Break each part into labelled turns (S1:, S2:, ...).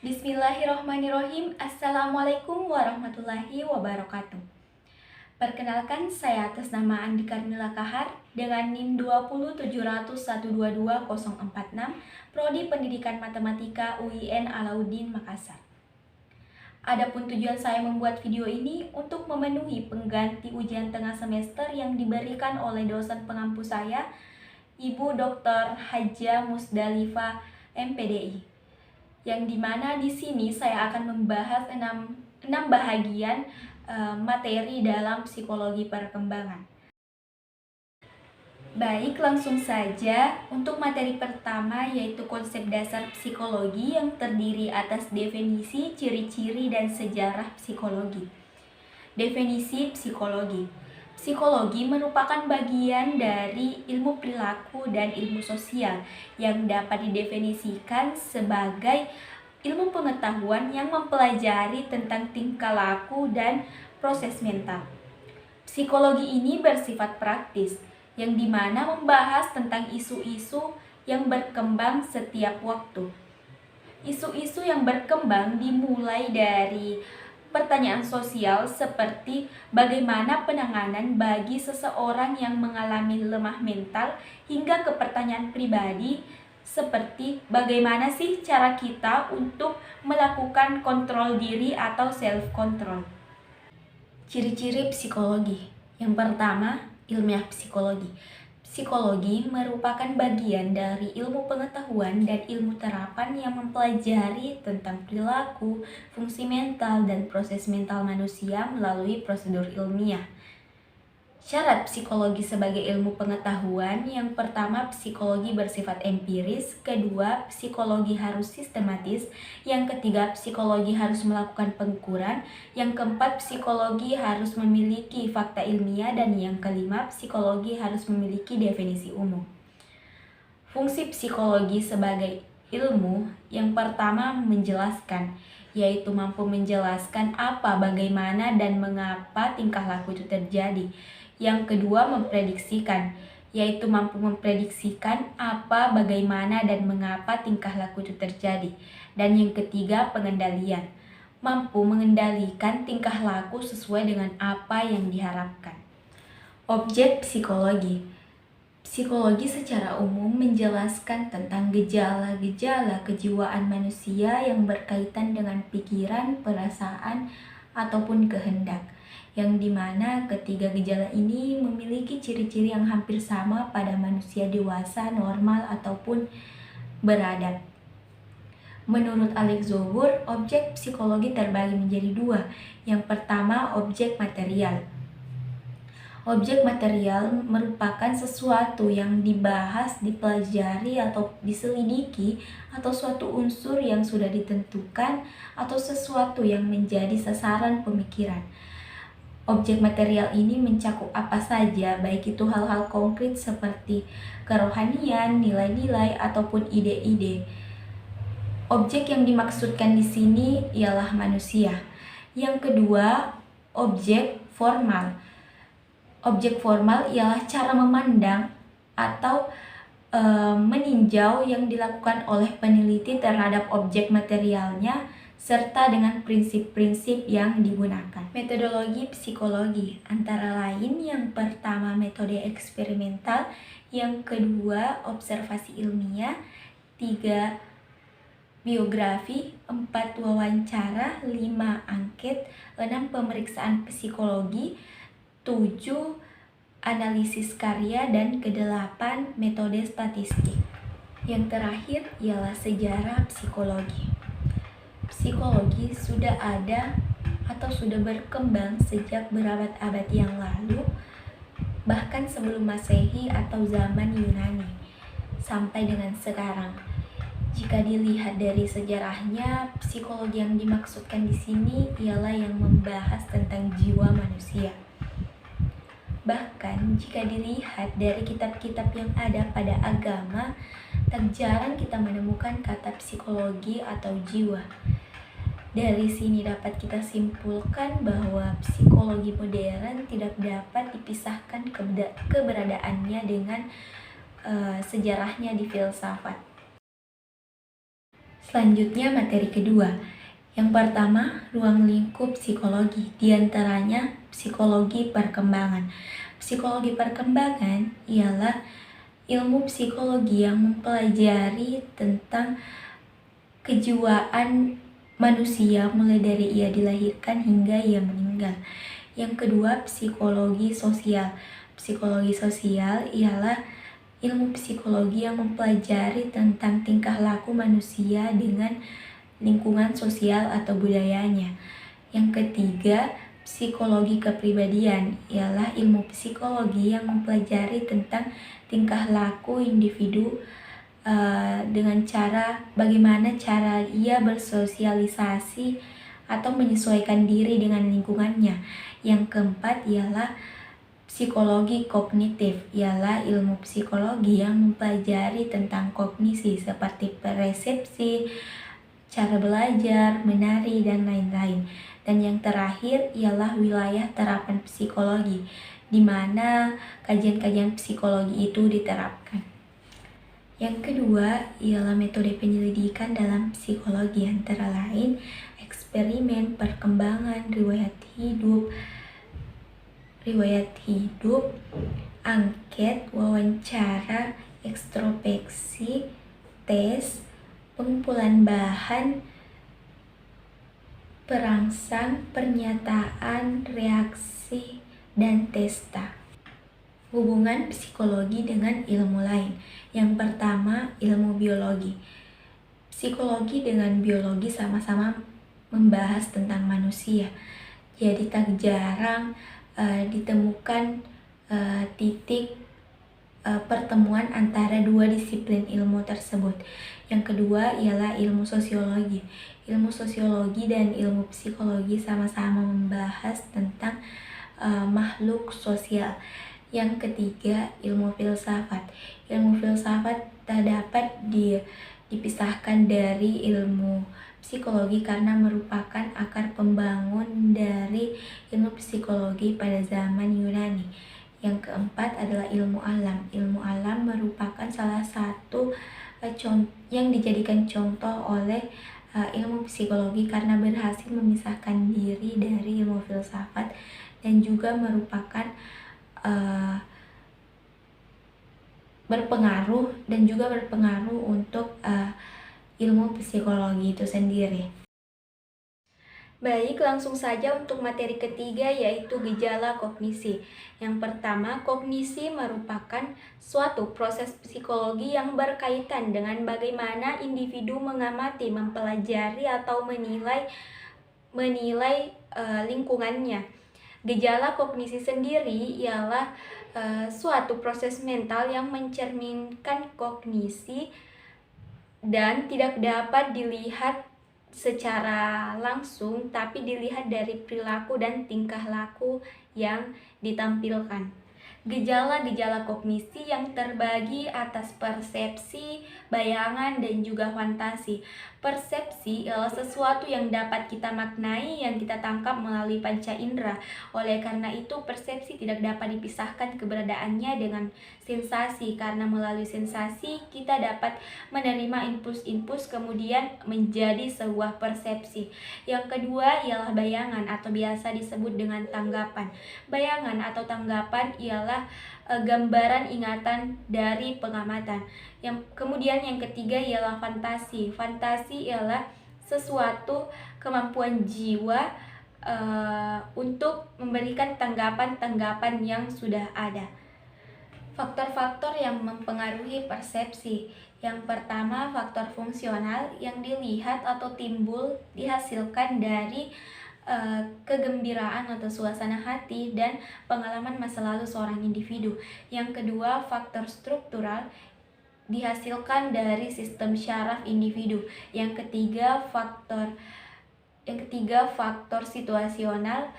S1: Bismillahirrohmanirrohim. Assalamualaikum warahmatullahi wabarakatuh. Perkenalkan, saya atas nama Andika Nila Kahar dengan NIM 20700122046, Prodi Pendidikan Matematika UIN Alauddin Makassar. Adapun tujuan saya membuat video ini untuk memenuhi pengganti ujian tengah semester yang diberikan oleh dosen pengampu saya, Ibu Dr. Hajah Musdalifah MPDI. Yang dimana di sini saya akan membahas 6 bahagian materi dalam psikologi perkembangan. Baik, langsung saja untuk materi pertama, yaitu konsep dasar psikologi yang terdiri atas definisi, ciri-ciri, dan sejarah psikologi. Definisi psikologi. Psikologi merupakan bagian dari ilmu perilaku dan ilmu sosial yang dapat didefinisikan sebagai ilmu pengetahuan yang mempelajari tentang tingkah laku dan proses mental. Psikologi ini bersifat praktis, yang dimana membahas tentang isu-isu yang berkembang setiap waktu. Isu-isu yang berkembang dimulai dari pertanyaan sosial seperti bagaimana penanganan bagi seseorang yang mengalami lemah mental hingga ke pertanyaan pribadi seperti bagaimana sih cara kita untuk melakukan kontrol diri atau self-control. Ciri-ciri psikologi. Yang pertama, ilmiah psikologi. Psikologi merupakan bagian dari ilmu pengetahuan dan ilmu terapan yang mempelajari tentang perilaku, fungsi mental, dan proses mental manusia melalui prosedur ilmiah. Syarat psikologi sebagai ilmu pengetahuan: yang pertama, psikologi bersifat empiris; kedua, psikologi harus sistematis; yang ketiga, psikologi harus melakukan pengukuran; yang keempat, psikologi harus memiliki fakta ilmiah; dan yang kelima, psikologi harus memiliki definisi umum. Fungsi psikologi sebagai ilmu: yang pertama, menjelaskan, yaitu mampu menjelaskan apa, bagaimana, dan mengapa tingkah laku itu terjadi. Yang kedua, memprediksikan, yaitu mampu memprediksikan apa, bagaimana, dan mengapa tingkah laku itu terjadi. Dan yang ketiga, pengendalian, mampu mengendalikan tingkah laku sesuai dengan apa yang diharapkan. Objek psikologi. Psikologi secara umum menjelaskan tentang gejala-gejala kejiwaan manusia yang berkaitan dengan pikiran, perasaan, ataupun kehendak, yang dimana ketiga gejala ini memiliki ciri-ciri yang hampir sama pada manusia dewasa, normal, ataupun beradab. Menurut Alex Zobor, objek psikologi terbagi menjadi dua. Yang pertama, objek material. Objek material merupakan sesuatu yang dibahas, dipelajari, atau diselidiki, atau suatu unsur yang sudah ditentukan, atau sesuatu yang menjadi sasaran pemikiran. Objek material ini mencakup apa saja, baik itu hal-hal konkret seperti kerohanian, nilai-nilai, ataupun ide-ide. Objek yang dimaksudkan di sini ialah manusia. Yang kedua, objek formal. Objek formal ialah cara memandang atau meninjau yang dilakukan oleh peneliti terhadap objek materialnya, serta dengan prinsip-prinsip yang digunakan. Metodologi psikologi antara lain: yang pertama, metode eksperimental; yang kedua, observasi ilmiah; 3, biografi; 4, wawancara; 5, angket; 6, pemeriksaan psikologi; 7, analisis karya; dan ke-8, metode statistik. Yang terakhir ialah sejarah psikologi. Psikologi sudah ada atau sudah berkembang sejak berabad-abad yang lalu, bahkan sebelum Masehi atau zaman Yunani, sampai dengan sekarang. Jika dilihat dari sejarahnya, psikologi yang dimaksudkan di sini ialah yang membahas tentang jiwa manusia. Bahkan jika dilihat dari kitab-kitab yang ada pada agama, tak jarang kita menemukan kata psikologi atau jiwa. Dari sini dapat kita simpulkan bahwa psikologi modern tidak dapat dipisahkan keberadaannya dengan sejarahnya di filsafat. Selanjutnya materi kedua. Yang pertama, ruang lingkup psikologi, diantaranya psikologi perkembangan. Psikologi perkembangan ialah ilmu psikologi yang mempelajari tentang kejiwaan manusia mulai dari ia dilahirkan hingga ia meninggal. Yang kedua, psikologi sosial. Psikologi sosial ialah ilmu psikologi yang mempelajari tentang tingkah laku manusia dengan lingkungan sosial atau budayanya. Yang ketiga, psikologi kepribadian ialah ilmu psikologi yang mempelajari tentang tingkah laku individu dengan bagaimana cara ia bersosialisasi atau menyesuaikan diri dengan lingkungannya. Yang keempat ialah psikologi kognitif, ialah ilmu psikologi yang mempelajari tentang kognisi seperti persepsi, cara belajar, menari, dan lain-lain. Dan yang terakhir ialah wilayah terapan psikologi, di mana kajian-kajian psikologi itu diterapkan. Yang kedua ialah metode penyelidikan dalam psikologi, antara lain eksperimen, perkembangan, riwayat hidup, angket, wawancara, ekstrospeksi, tes, pengumpulan bahan, perangsang, pernyataan, reaksi, dan testa. Hubungan psikologi dengan ilmu lain. Yang pertama, ilmu biologi. Psikologi dengan biologi sama-sama membahas tentang manusia. Jadi tak jarang ditemukan titik pertemuan antara dua disiplin ilmu tersebut. Yang kedua ialah ilmu sosiologi. Ilmu sosiologi dan ilmu psikologi sama-sama membahas tentang makhluk sosial. Yang ketiga, ilmu filsafat. Ilmu filsafat tak dapat dipisahkan dari ilmu psikologi karena merupakan akar pembangun dari ilmu psikologi pada zaman Yunani. Yang keempat adalah ilmu alam. Ilmu alam merupakan salah satu yang dijadikan contoh oleh ilmu psikologi karena berhasil memisahkan diri dari ilmu filsafat dan juga merupakan berpengaruh untuk ilmu psikologi itu sendiri. Baik, langsung saja untuk materi ketiga, yaitu gejala kognisi. Yang pertama, kognisi merupakan suatu proses psikologi yang berkaitan dengan bagaimana individu mengamati, mempelajari, atau menilai lingkungannya. Gejala kognisi sendiri ialah suatu proses mental yang mencerminkan kognisi dan tidak dapat dilihat secara langsung, tapi dilihat dari perilaku dan tingkah laku yang ditampilkan. Gejala-gejala kognisi yang terbagi atas persepsi, bayangan, dan juga fantasi. Persepsi adalah sesuatu yang dapat kita maknai, yang kita tangkap melalui panca indera. Oleh karena itu, persepsi tidak dapat dipisahkan keberadaannya dengan sensasi, karena melalui sensasi kita dapat menerima impuls-impuls kemudian menjadi sebuah persepsi. Yang kedua ialah bayangan atau biasa disebut dengan tanggapan. Bayangan atau tanggapan ialah gambaran ingatan dari pengamatan. Kemudian yang ketiga ialah fantasi. Fantasi ialah sesuatu kemampuan jiwa untuk memberikan tanggapan-tanggapan yang sudah ada. Faktor-faktor yang mempengaruhi persepsi. Yang pertama, faktor fungsional yang dilihat atau timbul dihasilkan dari kegembiraan atau suasana hati dan pengalaman masa lalu seorang individu. Yang kedua, faktor struktural dihasilkan dari sistem syaraf individu. Yang ketiga, faktor situasional,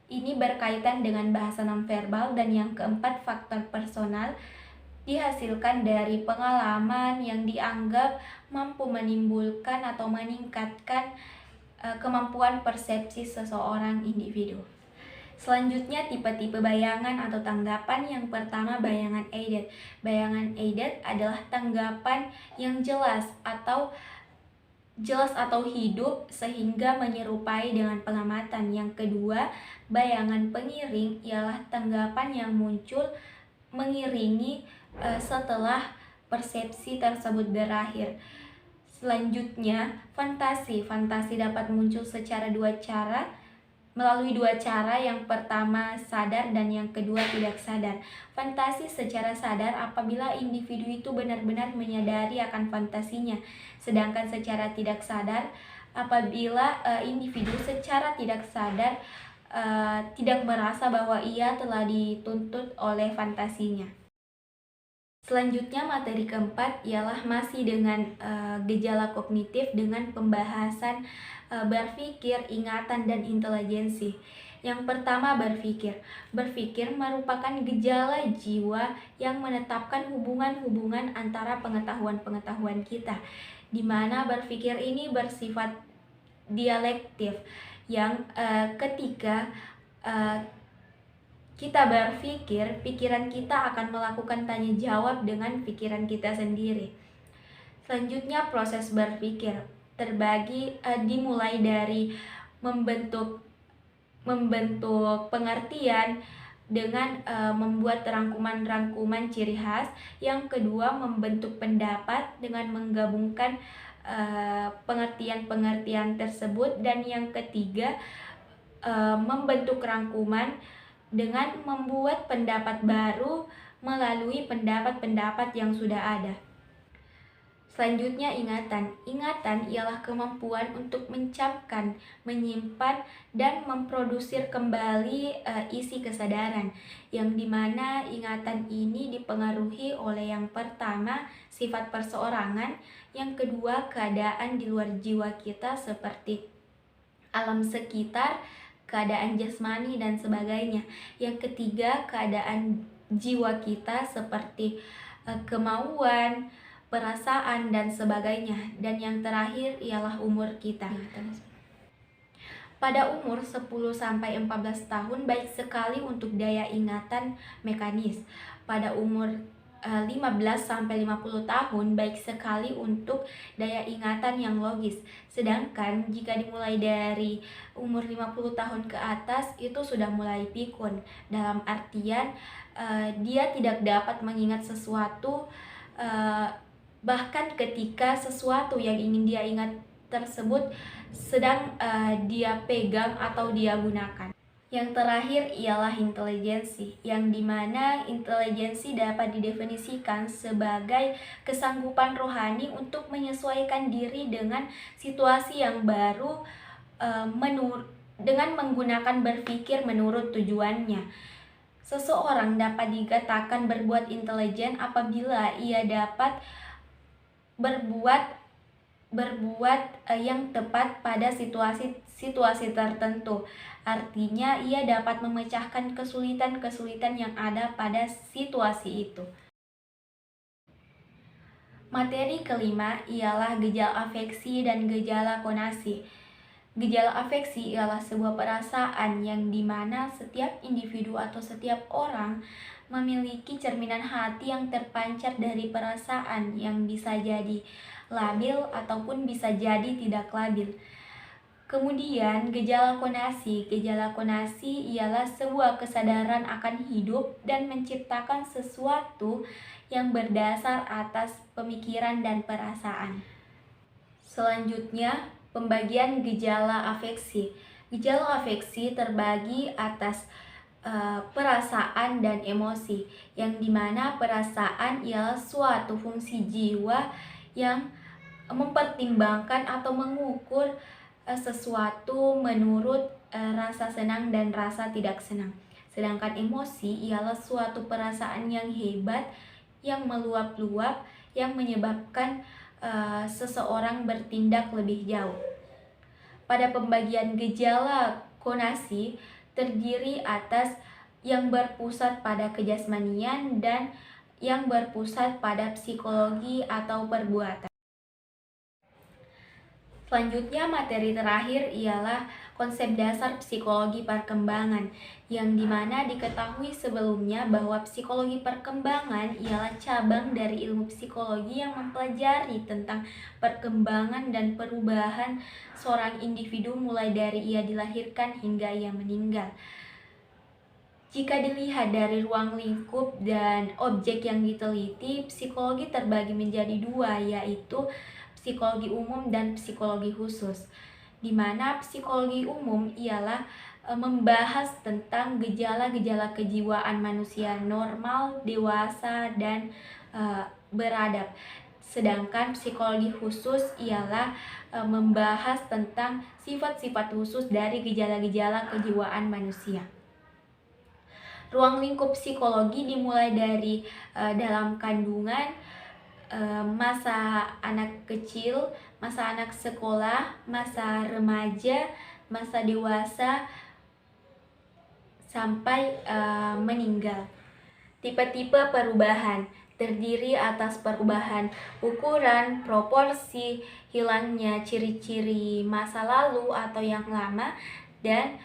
S1: ini berkaitan dengan bahasa nonverbal. Dan yang keempat, faktor personal dihasilkan dari pengalaman yang dianggap mampu menimbulkan atau meningkatkan kemampuan persepsi seseorang individu. Selanjutnya, tipe-tipe bayangan atau tanggapan. Yang pertama, bayangan aided. Bayangan aided adalah tanggapan yang jelas atau jelas atau hidup sehingga menyerupai dengan pengamatan. Yang kedua, bayangan pengiring ialah tanggapan yang muncul mengiringi setelah persepsi tersebut berakhir. Selanjutnya, fantasi. Fantasi dapat muncul melalui dua cara, yang pertama sadar dan yang kedua tidak sadar. Fantasi secara sadar apabila individu itu benar-benar menyadari akan fantasinya, sedangkan secara tidak sadar apabila individu secara tidak sadar tidak merasa bahwa ia telah dituntut oleh fantasinya. Selanjutnya, materi keempat ialah masih dengan gejala kognitif dengan pembahasan berpikir, ingatan, dan intelijensi. Yang pertama, berpikir. Berpikir merupakan gejala jiwa yang menetapkan hubungan-hubungan antara pengetahuan-pengetahuan kita, di mana berpikir ini bersifat dialektif, yang ketika kita berpikir, pikiran kita akan melakukan tanya jawab dengan pikiran kita sendiri. Selanjutnya, proses berpikir terbagi dimulai dari membentuk pengertian dengan membuat rangkuman-rangkuman ciri khas. Yang kedua, membentuk pendapat dengan menggabungkan pengertian-pengertian tersebut. Dan yang ketiga, membentuk rangkuman dengan membuat pendapat baru melalui pendapat-pendapat yang sudah ada. Selanjutnya, ingatan. Ingatan ialah kemampuan untuk mencapkan, menyimpan, dan memproduksi kembali isi kesadaran, yang dimana ingatan ini dipengaruhi oleh yang pertama, sifat perseorangan, yang kedua, keadaan di luar jiwa kita seperti alam sekitar, keadaan jasmani, dan sebagainya. Yang ketiga, keadaan jiwa kita seperti kemauan, perasaan, dan sebagainya. Dan yang terakhir ialah umur kita. Pada umur 10-14 tahun baik sekali untuk daya ingatan mekanis. Pada umur 15-50 tahun baik sekali untuk daya ingatan yang logis. Sedangkan jika dimulai dari umur 50 tahun ke atas itu sudah mulai pikun, dalam artian dia tidak dapat mengingat sesuatu bahkan ketika sesuatu yang ingin dia ingat tersebut sedang dia pegang atau dia gunakan. Yang terakhir ialah intelijensi, yang dimana intelijensi dapat didefinisikan sebagai kesanggupan rohani untuk menyesuaikan diri dengan situasi yang baru dengan menggunakan berpikir menurut tujuannya. Seseorang dapat dikatakan berbuat intelijen apabila ia dapat berbuat yang tepat pada situasi tertentu. Artinya ia dapat memecahkan kesulitan-kesulitan yang ada pada situasi itu. Materi kelima ialah gejala afeksi dan gejala konasi. Gejala afeksi ialah sebuah perasaan yang dimana setiap individu atau setiap orang memiliki cerminan hati yang terpancar dari perasaan yang bisa jadi labil ataupun bisa jadi tidak labil. Kemudian gejala konasi. Gejala konasi ialah sebuah kesadaran akan hidup dan menciptakan sesuatu yang berdasar atas pemikiran dan perasaan. Selanjutnya, pembagian gejala afeksi. Gejala afeksi terbagi atas perasaan dan emosi, yang dimana perasaan ialah suatu fungsi jiwa yang mempertimbangkan atau mengukur sesuatu menurut rasa senang dan rasa tidak senang. Sedangkan emosi ialah suatu perasaan yang hebat, yang meluap-luap, yang menyebabkan seseorang bertindak lebih jauh. Pada pembagian gejala konasi terdiri atas yang berpusat pada kejasmanian dan yang berpusat pada psikologi atau perbuatan. Selanjutnya, materi terakhir ialah konsep dasar psikologi perkembangan, yang dimana diketahui sebelumnya bahwa psikologi perkembangan ialah cabang dari ilmu psikologi yang mempelajari tentang perkembangan dan perubahan seorang individu mulai dari ia dilahirkan hingga ia meninggal. Jika dilihat dari ruang lingkup dan objek yang diteliti, psikologi terbagi menjadi dua, yaitu psikologi umum dan psikologi khusus. Di mana psikologi umum ialah membahas tentang gejala-gejala kejiwaan manusia normal, dewasa, dan beradab. Sedangkan psikologi khusus ialah membahas tentang sifat-sifat khusus dari gejala-gejala kejiwaan manusia. Ruang lingkup psikologi dimulai dari dalam kandungan, masa anak kecil, masa anak sekolah, masa remaja, masa dewasa, sampai meninggal. Tipe-tipe perubahan terdiri atas perubahan ukuran, proporsi, hilangnya ciri-ciri masa lalu atau yang lama, dan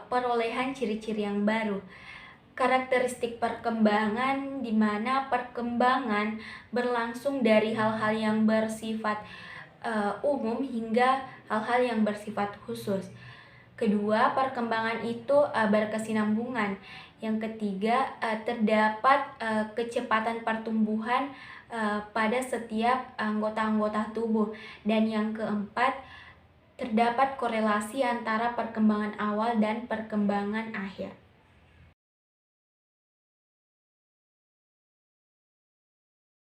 S1: perolehan ciri-ciri yang baru. Karakteristik perkembangan, di mana perkembangan berlangsung dari hal-hal yang bersifat umum hingga hal-hal yang bersifat khusus. Kedua, perkembangan itu berkesinambungan. Yang ketiga, terdapat kecepatan pertumbuhan pada setiap anggota-anggota tubuh. Dan yang keempat, terdapat korelasi antara perkembangan awal dan perkembangan akhir.